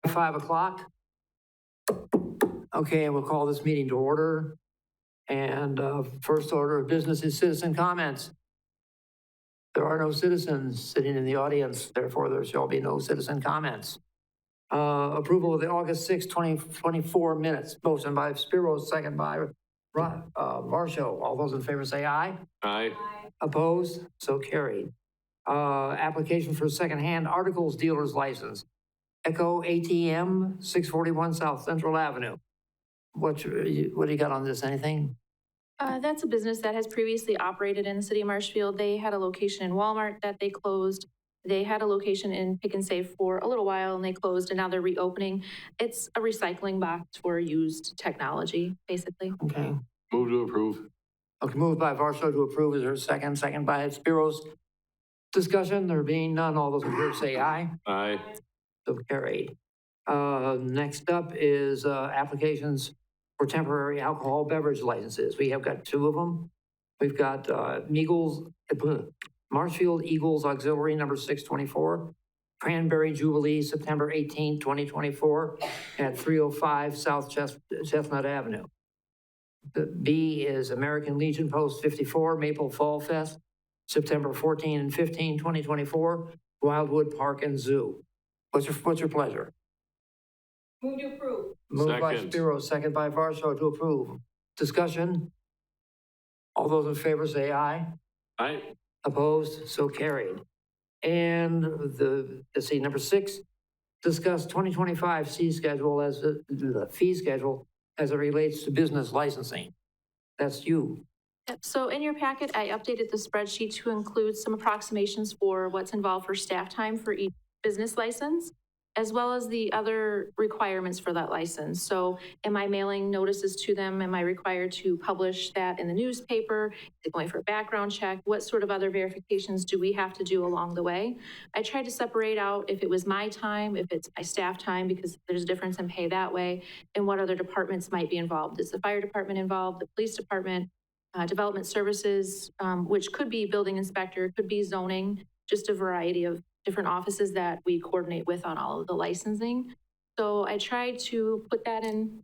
5 o'clock. Okay, we'll call this meeting to order. And first order of business is citizen comments. There are no citizens sitting in the audience, therefore there shall be no citizen comments. Approval of the August 6, 2024 minutes. Motion by Spiro, second by Varsho. All those in favor say aye. Aye. Opposed? So carried. Application for secondhand articles dealer's license. Echo ATM, 641 South Central Avenue. What do you got on this? Anything? That's a business that has previously operated in the city of Marshfield. They had a location in Walmart that they closed. They had a location in Pick and Save for a little while and they closed and now they're reopening. It's a recycling box for used technology, basically. Okay. Move to approve. Okay, moved by Varsho to approve. Is there a second? Second by Spiros. Discussion, there being none, all those in favor say aye. Aye. So carried. Next up is applications for temporary alcohol beverage licenses. We have got 2 of them. We've got Marshfield Eagles Auxiliary number 624, Cranberry Jubilee September 18, 2024 at 305 South Chestnut Avenue. The B is American Legion Post 54, Maple Fall Fest, September 14 and 15, 2024, Wildwood Park and Zoo. What's your pleasure? Move to approve. Moved by Second. Spiro, second by Varsho to approve. Discussion? All those in favor say aye. Aye. Opposed? So carried. And let's see, number 6, discuss 2025 fee schedule the fee schedule as it relates to business licensing. That's you. Yep. So in your packet, I updated the spreadsheet to include some approximations for what's involved for staff time for each business license, as well as the other requirements for that license. So am I mailing notices to them? Am I required to publish that in the newspaper? Is it going for a background check? What sort of other verifications do we have to do along the way? I tried to separate out if it was my time, if it's my staff time, because there's a difference in pay that way, and what other departments might be involved. Is the fire department involved, the police department, development services, which could be building inspector, could be zoning, just a variety of different offices that we coordinate with on all of the licensing. So I tried to put that in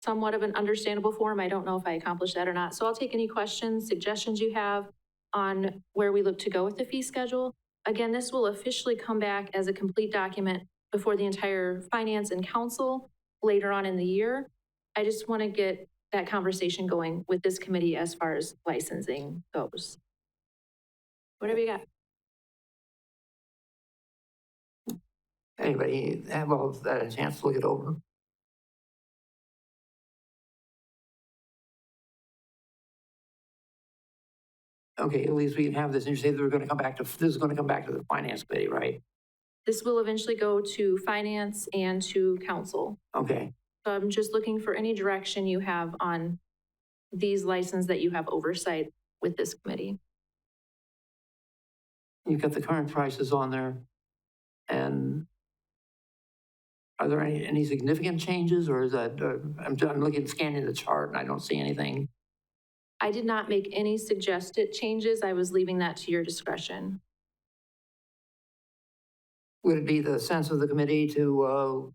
somewhat of an understandable form. I don't know if I accomplished that or not. So I'll take any questions, suggestions you have on where we look to go with the fee schedule. Again, this will officially come back as a complete document before the entire finance and council later on in the year. I just want to get that conversation going with this committee as far as licensing goes. Whatever you got. Anybody have a chance to look it over? Okay, at least we can have this, and you say that we're going to come back to, this is going to come back to the finance committee, right? This will eventually go to finance and to council. Okay, So I'm just looking for any direction you have on these licenses that you have oversight with this committee. you've got the current prices on there. And are there any significant changes, or is that, I'm looking, scanning the chart and I don't see anything. I did not make any suggested changes. I was leaving that to your discretion. Would it be the sense of the committee to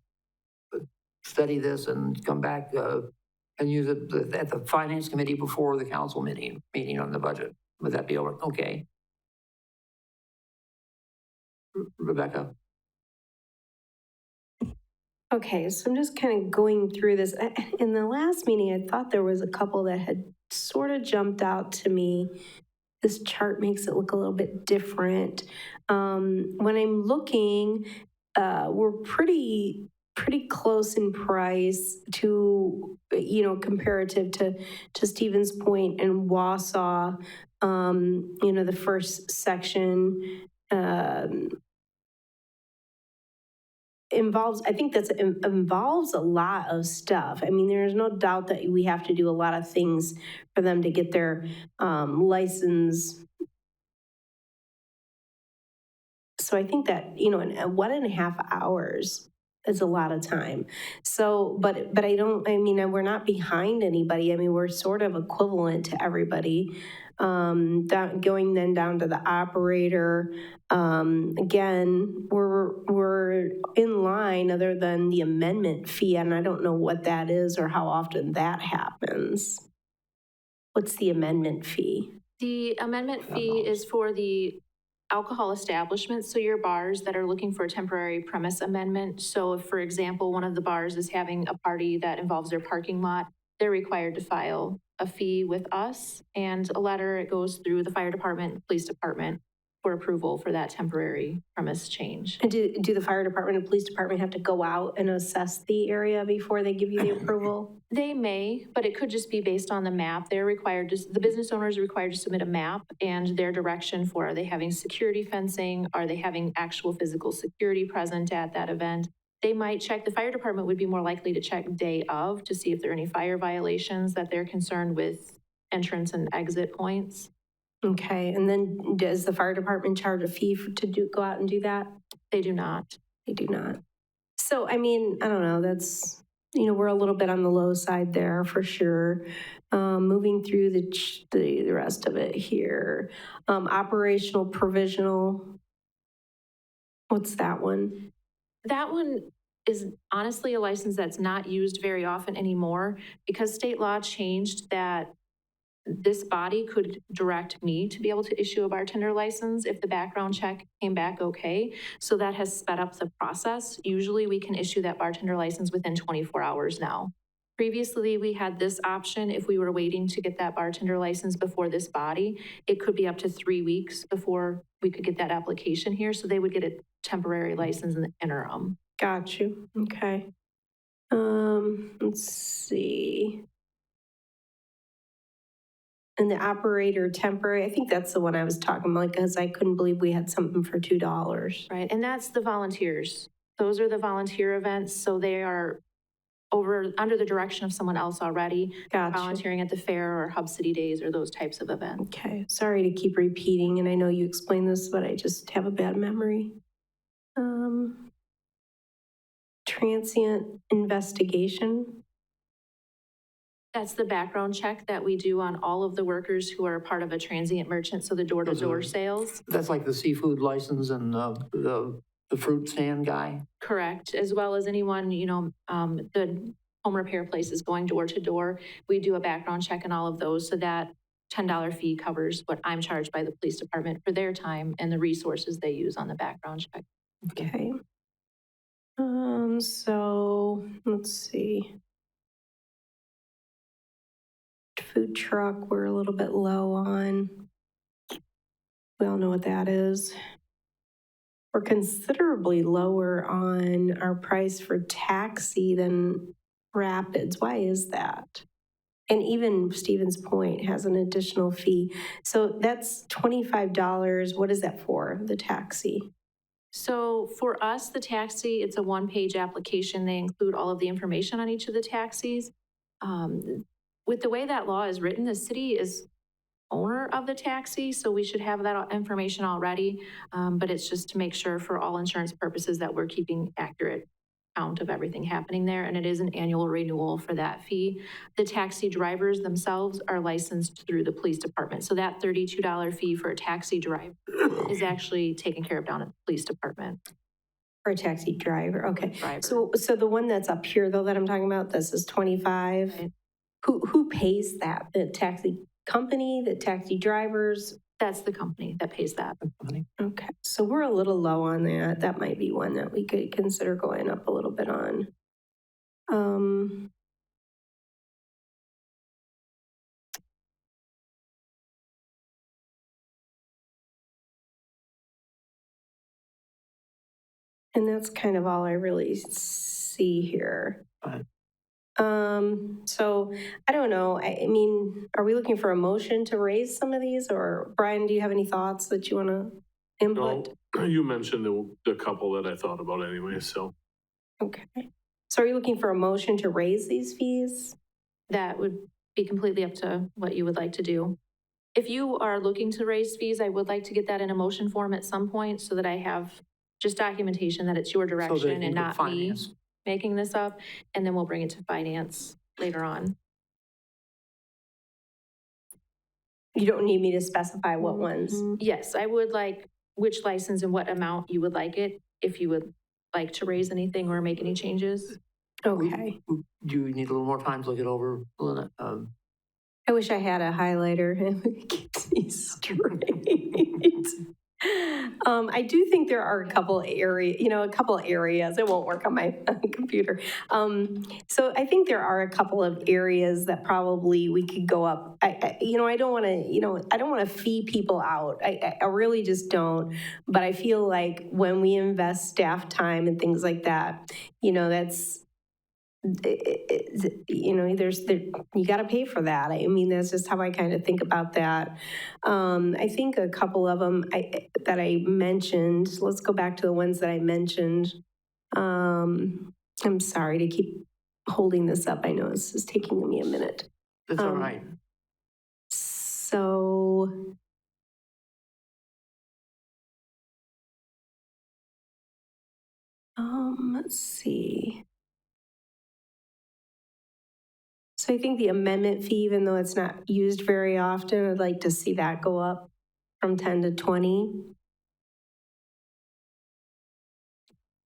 study this and come back and use it at the finance committee before the council meeting on the budget? Would that be okay? Rebecca? Okay, so I'm just kind of going through this. In the last meeting, I thought there was a couple that had sort of jumped out to me. This chart makes it look a little bit different. When I'm looking, we're pretty close in price to, comparative to Stevens Point and Wausau. The first section involves a lot of stuff. I mean, there's no doubt that we have to do a lot of things for them to get their license. So I think that, in 1.5 hours is a lot of time. So, but we're not behind anybody. I mean, we're sort of equivalent to everybody. Going then down to the operator. Again, we're we're in line other than the amendment fee, and I don't know what that is or how often that happens. What's the amendment fee? The amendment fee is for the alcohol establishments, so your bars that are looking for a temporary premise amendment. So if, for example, one of the bars is having a party that involves their parking lot, they're required to file a fee with us and a letter. It goes through the fire department, police department for approval for that temporary premise change. And do the fire department and police department have to go out and assess the area before they give you the approval? They may, but it could just be based on the map. They're required to, the business owner is required to submit a map and their direction for, are they having security fencing? Are they having actual physical security present at that event? They might check, the fire department would be more likely to check day of to see if there are any fire violations that they're concerned with entrance and exit points. Okay, and then does the fire department charge a fee go out and do that? They do not. They do not. So, I mean, I don't know, that's, we're a little bit on the low side there for sure. Moving through the rest of it here. Operational provisional, what's that one? That one is honestly a license that's not used very often anymore because state law changed that this body could direct me to be able to issue a bartender license if the background check came back okay. So that has sped up the process. Usually we can issue that bartender license within 24 hours now. Previously, we had this option if we were waiting to get that bartender license before this body. It could be up to 3 weeks before we could get that application here. So they would get a temporary license in the interim. Got you. Okay. Let's see. And the operator temporary, I think that's the one I was talking about because I couldn't believe we had something for $2. Right, and that's the volunteers. Those are the volunteer events, so they are under the direction of someone else already. Gotcha. Volunteering at the fair or Hub City Days or those types of events. Okay, sorry to keep repeating, and I know you explained this, but I just have a bad memory. Transient investigation. That's the background check that we do on all of the workers who are part of a transient merchant, so the door-to-door sales. That's like the seafood license and the fruit stand guy? Correct, as well as anyone, the home repair places going door to door. We do a background check on all of those, so that $10 fee covers what I'm charged by the police department for their time and the resources they use on the background check. Okay. So let's see. Food truck, we're a little bit low on. We all know what that is. We're considerably lower on our price for taxi than Rapids. Why is that? And even Stevens Point has an additional fee. So that's $25. What is that for, the taxi? So for us, the taxi, it's a one-page application. They include all of the information on each of the taxis. With the way that law is written, the city is owner of the taxi, so we should have that information already. But it's just to make sure for all insurance purposes that we're keeping accurate count of everything happening there. And it is an annual renewal for that fee. The taxi drivers themselves are licensed through the police department. So that $32 fee for a taxi driver is actually taken care of down at the police department. For a taxi driver, okay. Driver. So the one that's up here though that I'm talking about, this is 25. Right. Who pays that? The taxi company, the taxi drivers? That's the company that pays that. Okay, so we're a little low on that. That might be one that we could consider going up a little bit on. And that's kind of all I really see here. So I don't know. I mean, are we looking for a motion to raise some of these, or Brian, do you have any thoughts that you want to input? No, you mentioned the couple that I thought about anyway, so. Okay. So are you looking for a motion to raise these fees? That would be completely up to what you would like to do. If you are looking to raise fees, I would like to get that in a motion form at some point so that I have just documentation that it's your direction and not me making this up, and then we'll bring it to finance later on. You don't need me to specify what ones? Yes, I would like which license and what amount you would like it. if you would like to raise anything or make any changes. Okay. Do you need a little more time to look it over, Lynette? I wish I had a highlighter. It keeps me straight. I do think there are a couple areas, it won't work on my computer. So I think there are a couple of areas that probably we could go up. I don't want to fee people out. I really just don't. But I feel like when we invest staff time and things like that, that's, you got to pay for that. I mean, that's just how I kind of think about that. I think a couple of them that I mentioned, let's go back to the ones that I mentioned. I'm sorry to keep holding this up. I know this is taking me a minute. That's all right. So, let's see. So I think the amendment fee, even though it's not used very often, I'd like to see that go up from 10 to 20.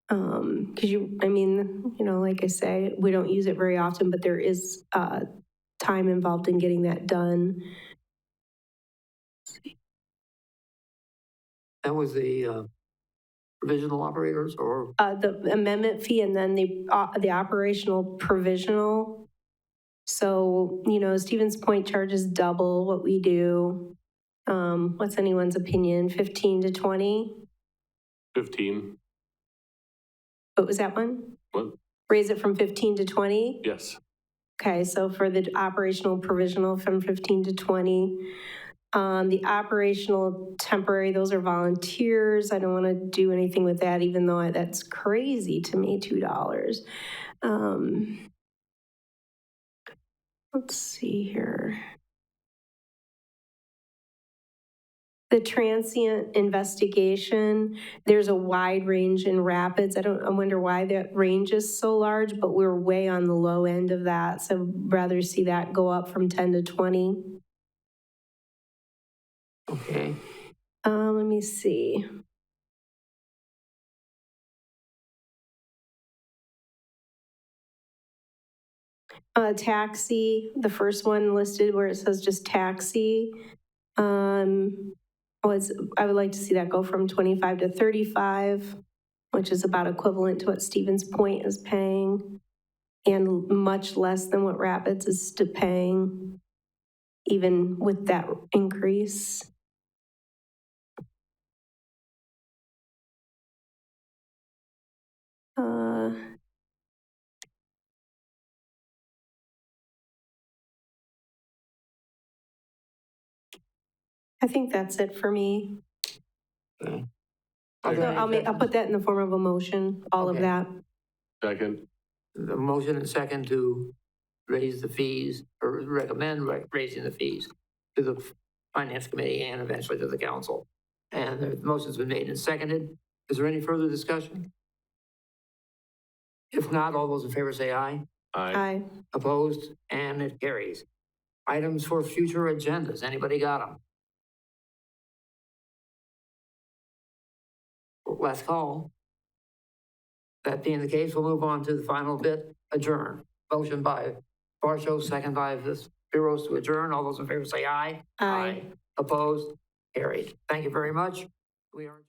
Because like I say, we don't use it very often, but there is time involved in getting that done. That was the provisional operators or? The amendment fee and then the operational provisional. So, Stevens Point charges double what we do. What's anyone's opinion? 15 to 20? 15. What was that one? What? Raise it from 15 to 20? Yes. Okay, so for the operational provisional from 15 to 20. The operational temporary, those are volunteers. I don't want to do anything with that, even though that's crazy to me, $2. Let's see here. The transient investigation, there's a wide range in Rapids. I wonder why that range is so large, but we're way on the low end of that. So rather see that go up from 10 to 20. Okay. Let me see. Taxi, the first one listed where it says just taxi. I would like to see that go from 25 to 35, which is about equivalent to what Stevens Point is paying, and much less than what Rapids is paying, even with that increase. I think that's it for me. Okay. So I'll put that in the form of a motion, all of Okay. that. Second. The motion and second to raise the fees or recommend raising the fees to the finance committee and eventually to the council. And the motion's been made and seconded. Is there any further discussion? If not, all those in favor say aye. Aye. Aye. Opposed, and it carries. Items for future agendas. Anybody got them? Last call. That being the case, we'll move on to the final bit, adjourn. Motion by Varsho, second by the Bureaus to adjourn. All those in favor say aye. Aye. Opposed, carried. Thank you very much. We are.